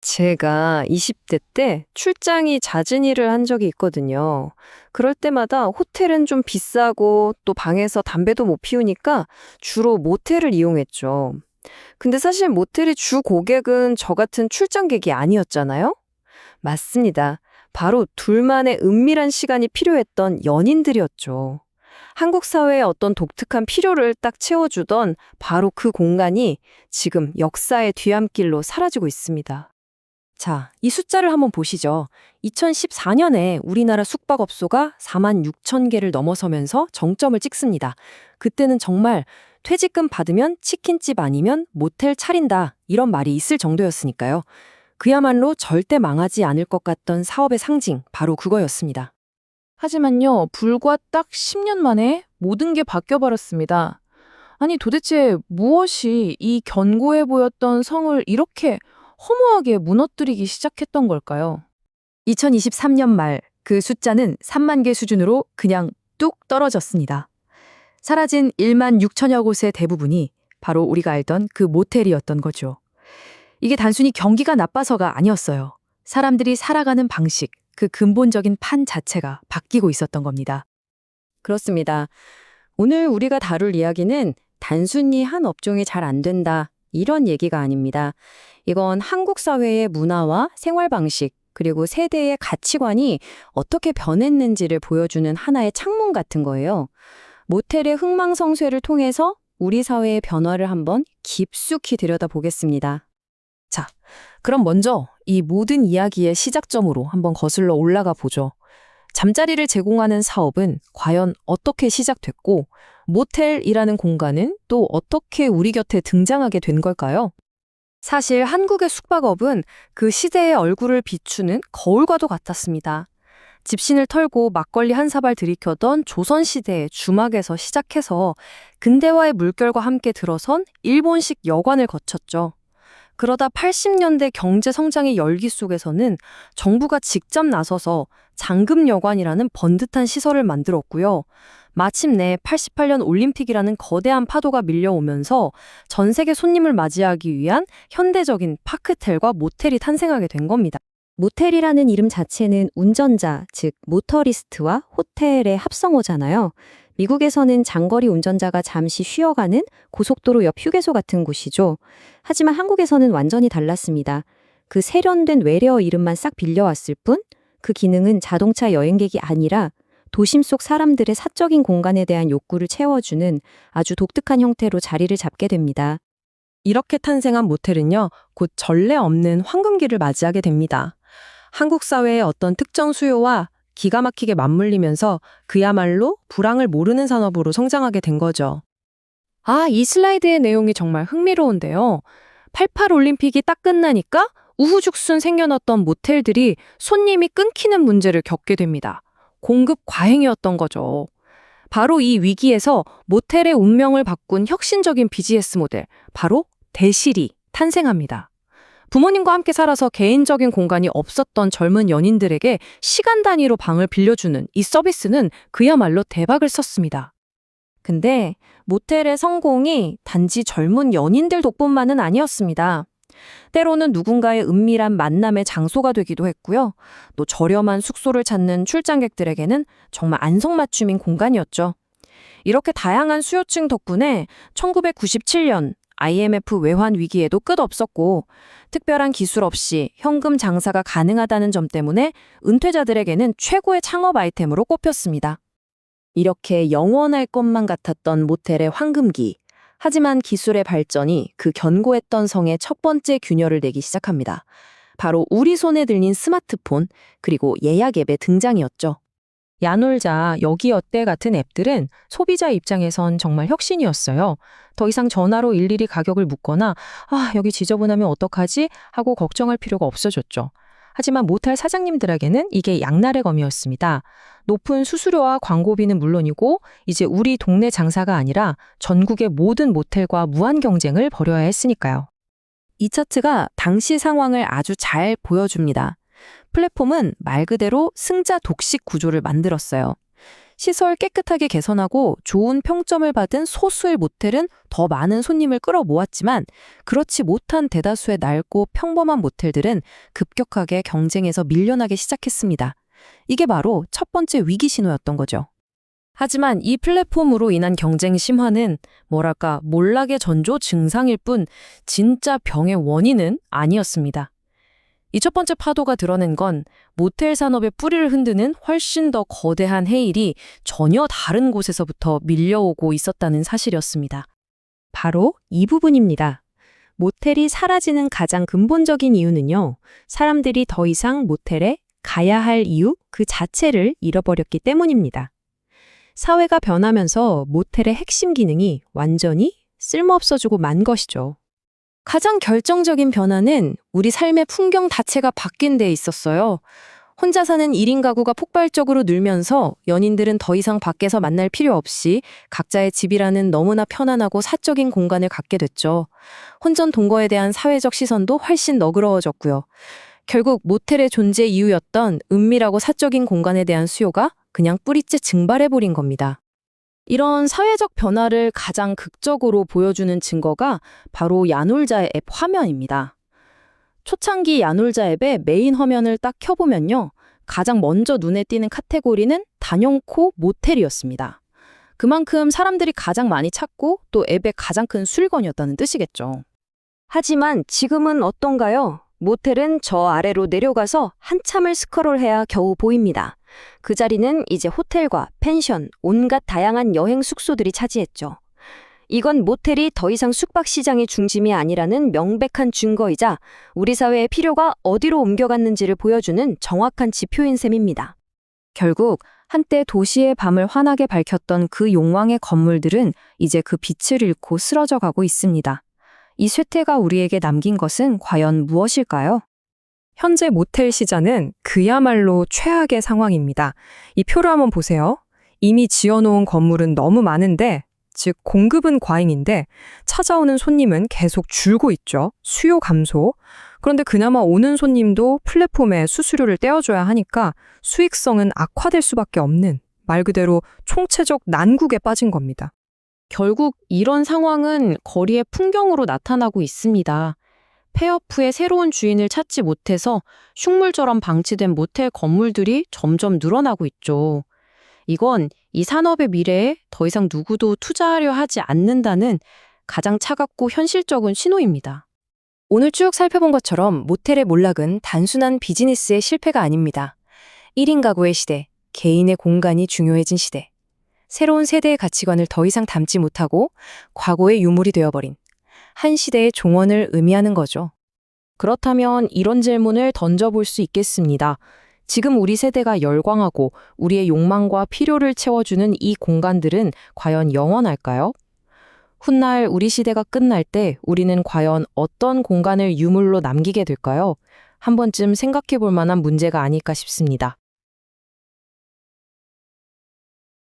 제가 20대 때 출장이 잦은 일을 한 적이 있거든요. 그럴 때마다 호텔은 좀 비싸고 또 방에서 담배도 못 피우니까 주로 모텔을 이용했죠. 근데 사실 모텔의 주 고객은 저 같은 출장객이 아니었잖아요? 맞습니다. 바로 둘만의 은밀한 시간이 필요했던 연인들이었죠. 한국 사회의 어떤 독특한 필요를 딱 채워주던 바로 그 공간이 지금 역사의 뒤암길로 사라지고 있습니다. 자, 이 숫자를 한번 보시죠. 2014년에 우리나라 숙박업소가 4만 6천 개를 넘어서면서 정점을 찍습니다. 그때는 정말 퇴직금 받으면 치킨집 아니면 모텔 차린다 이런 말이 있을 정도였으니까요. 그야말로 절대 망하지 않을 것 같던 사업의 상징, 바로 그거였습니다. 하지만요, 불과 딱 10년 만에 모든 게 바뀌어버렸습니다. 아니, 도대체 무엇이 이 견고해 보였던 성을 이렇게 허무하게 무너뜨리기 시작했던 걸까요? 2023년 말 그 숫자는 3만 개 수준으로 그냥 뚝 떨어졌습니다. 사라진 1만 6천여 곳의 대부분이 바로 우리가 알던 그 모텔이었던 거죠. 이게 단순히 경기가 나빠서가 아니었어요. 사람들이 살아가는 방식, 그 근본적인 판 자체가 바뀌고 있었던 겁니다. 그렇습니다. 오늘 우리가 다룰 이야기는 단순히 한 업종이 잘 안 된다, 이런 얘기가 아닙니다. 이건 한국 사회의 문화와 생활 방식, 그리고 세대의 가치관이 어떻게 변했는지를 보여주는 하나의 창문 같은 거예요. 모텔의 흥망성쇠를 통해서 우리 사회의 변화를 한번 깊숙이 들여다보겠습니다. 자, 그럼 먼저 이 모든 이야기의 시작점으로 한번 거슬러 올라가 보죠. 잠자리를 제공하는 사업은 과연 어떻게 시작됐고, 모텔이라는 공간은 또 어떻게 우리 곁에 등장하게 된 걸까요? 사실 한국의 숙박업은 그 시대의 얼굴을 비추는 거울과도 같았습니다. 집신을 털고 막걸리 한 사발 들이켜던 조선시대의 주막에서 시작해서 근대화의 물결과 함께 들어선 일본식 여관을 거쳤죠. 그러다 80년대 경제 성장의 열기 속에서는 정부가 직접 나서서 장금여관이라는 번듯한 시설을 만들었고요. 마침내 88년 올림픽이라는 거대한 파도가 밀려오면서 전 세계 손님을 맞이하기 위한 현대적인 파크텔과 모텔이 탄생하게 된 겁니다. 모텔이라는 이름 자체는 운전자, 즉 모터리스트와 호텔의 합성어잖아요. 미국에서는 장거리 운전자가 잠시 쉬어가는 고속도로 옆 휴게소 같은 곳이죠. 하지만 한국에서는 완전히 달랐습니다. 그 세련된 외래어 이름만 싹 빌려왔을 뿐, 그 기능은 자동차 여행객이 아니라 도심 속 사람들의 사적인 공간에 대한 욕구를 채워주는 아주 독특한 형태로 자리를 잡게 됩니다. 이렇게 탄생한 모텔은요, 곧 전례 없는 황금기를 맞이하게 됩니다. 한국 사회의 어떤 특정 수요와 기가 막히게 맞물리면서 그야말로 불황을 모르는 산업으로 성장하게 된 거죠. 아, 이 슬라이드의 내용이 정말 흥미로운데요. 88 올림픽이 딱 끝나니까 우후죽순 생겨났던 모텔들이 손님이 끊기는 문제를 겪게 됩니다. 공급 과잉이었던 거죠. 바로 이 위기에서 모텔의 운명을 바꾼 혁신적인 비즈니스 모델, 바로 대실이 탄생합니다. 부모님과 함께 살아서 개인적인 공간이 없었던 젊은 연인들에게 시간 단위로 방을 빌려주는 이 서비스는 그야말로 대박을 쳤습니다. 근데 모텔의 성공이 단지 젊은 연인들 덕분만은 아니었습니다. 때로는 누군가의 은밀한 만남의 장소가 되기도 했고요. 또 저렴한 숙소를 찾는 출장객들에게는 정말 안성맞춤인 공간이었죠. 이렇게 다양한 수요층 덕분에 1997년 IMF 외환 위기에도 끝없었고, 특별한 기술 없이 현금 장사가 가능하다는 점 때문에 은퇴자들에게는 최고의 창업 아이템으로 꼽혔습니다. 이렇게 영원할 것만 같았던 모텔의 황금기. 하지만 기술의 발전이 그 견고했던 성에 첫 번째 균열을 내기 시작합니다. 바로 우리 손에 들린 스마트폰, 그리고 예약 앱의 등장이었죠. 야놀자, 여기 어때 같은 앱들은 소비자 입장에선 정말 혁신이었어요. 더 이상 전화로 일일이 가격을 묻거나 여기 지저분하면 어떡하지? 하고 걱정할 필요가 없어졌죠. 하지만 모텔 사장님들에게는 이게 양날의 검이었습니다. 높은 수수료와 광고비는 물론이고 이제 우리 동네 장사가 아니라 전국의 모든 모텔과 무한 경쟁을 벌여야 했으니까요. 이 차트가 당시 상황을 아주 잘 보여줍니다. 플랫폼은 말 그대로 승자 독식 구조를 만들었어요. 시설 깨끗하게 개선하고 좋은 평점을 받은 소수의 모텔은 더 많은 손님을 끌어모았지만 그렇지 못한 대다수의 낡고 평범한 모텔들은 급격하게 경쟁에서 밀려나기 시작했습니다. 이게 바로 첫 번째 위기 신호였던 거죠. 하지만 이 플랫폼으로 인한 경쟁 심화는 뭐랄까 몰락의 전조 증상일 뿐 진짜 병의 원인은 아니었습니다. 이 첫 번째 파도가 드러낸 건 모텔 산업의 뿌리를 흔드는 훨씬 더 거대한 해일이 전혀 다른 곳에서부터 밀려오고 있었다는 사실이었습니다. 바로 이 부분입니다. 모텔이 사라지는 가장 근본적인 이유는요. 사람들이 더 이상 모텔에 가야 할 이유 그 자체를 잃어버렸기 때문입니다. 사회가 변하면서 모텔의 핵심 기능이 완전히 쓸모없어지고 만 것이죠. 가장 결정적인 변화는 우리 삶의 풍경 자체가 바뀐 데 있었어요. 혼자 사는 1인 가구가 폭발적으로 늘면서 연인들은 더 이상 밖에서 만날 필요 없이 각자의 집이라는 너무나 편안하고 사적인 공간을 갖게 됐죠. 혼전 동거에 대한 사회적 시선도 훨씬 너그러워졌고요. 결국 모텔의 존재 이유였던 은밀하고 사적인 공간에 대한 수요가 그냥 뿌리째 증발해버린 겁니다. 이런 사회적 변화를 가장 극적으로 보여주는 증거가 바로 야놀자 앱 화면입니다. 초창기 야놀자 앱의 메인 화면을 딱 켜보면요. 가장 먼저 눈에 띄는 카테고리는 단연코 모텔이었습니다. 그만큼 사람들이 가장 많이 찾고 또 앱의 가장 큰 수익원이었다는 뜻이겠죠. 하지만 지금은 어떤가요? 모텔은 저 아래로 내려가서 한참을 스크롤해야 겨우 보입니다. 그 자리는 이제 호텔과 펜션, 온갖 다양한 여행 숙소들이 차지했죠. 이건 모텔이 더 이상 숙박 시장의 중심이 아니라는 명백한 증거이자 우리 사회의 필요가 어디로 옮겨갔는지를 보여주는 정확한 지표인 셈입니다. 결국 한때 도시의 밤을 환하게 밝혔던 그 용왕의 건물들은 이제 그 빛을 잃고 쓰러져 가고 있습니다. 이 쇠퇴가 우리에게 남긴 것은 과연 무엇일까요? 현재 모텔 시장은 그야말로 최악의 상황입니다. 이 표를 한번 보세요. 이미 지어놓은 건물은 너무 많은데, 즉 공급은 과잉인데 찾아오는 손님은 계속 줄고 있죠. 수요 감소. 그런데 그나마 오는 손님도 플랫폼에 수수료를 떼어줘야 하니까 수익성은 악화될 수밖에 없는 말 그대로 총체적 난국에 빠진 겁니다. 결국 이런 상황은 거리의 풍경으로 나타나고 있습니다. 폐업 후에 새로운 주인을 찾지 못해서 흉물처럼 방치된 모텔 건물들이 점점 늘어나고 있죠. 이건 이 산업의 미래에 더 이상 누구도 투자하려 하지 않는다는 가장 차갑고 현실적인 신호입니다. 오늘 쭉 살펴본 것처럼 모텔의 몰락은 단순한 비즈니스의 실패가 아닙니다. 1인 가구의 시대, 개인의 공간이 중요해진 시대, 새로운 세대의 가치관을 더 이상 담지 못하고 과거의 유물이 되어버린 한 시대의 종언을 의미하는 거죠. 그렇다면 이런 질문을 던져볼 수 있겠습니다. 지금 우리 세대가 열광하고 우리의 욕망과 필요를 채워주는 이 공간들은 과연 영원할까요? 훗날 우리 시대가 끝날 때 우리는 과연 어떤 공간을 유물로 남기게 될까요? 한 번쯤 생각해 볼 만한 문제가 아닐까 싶습니다.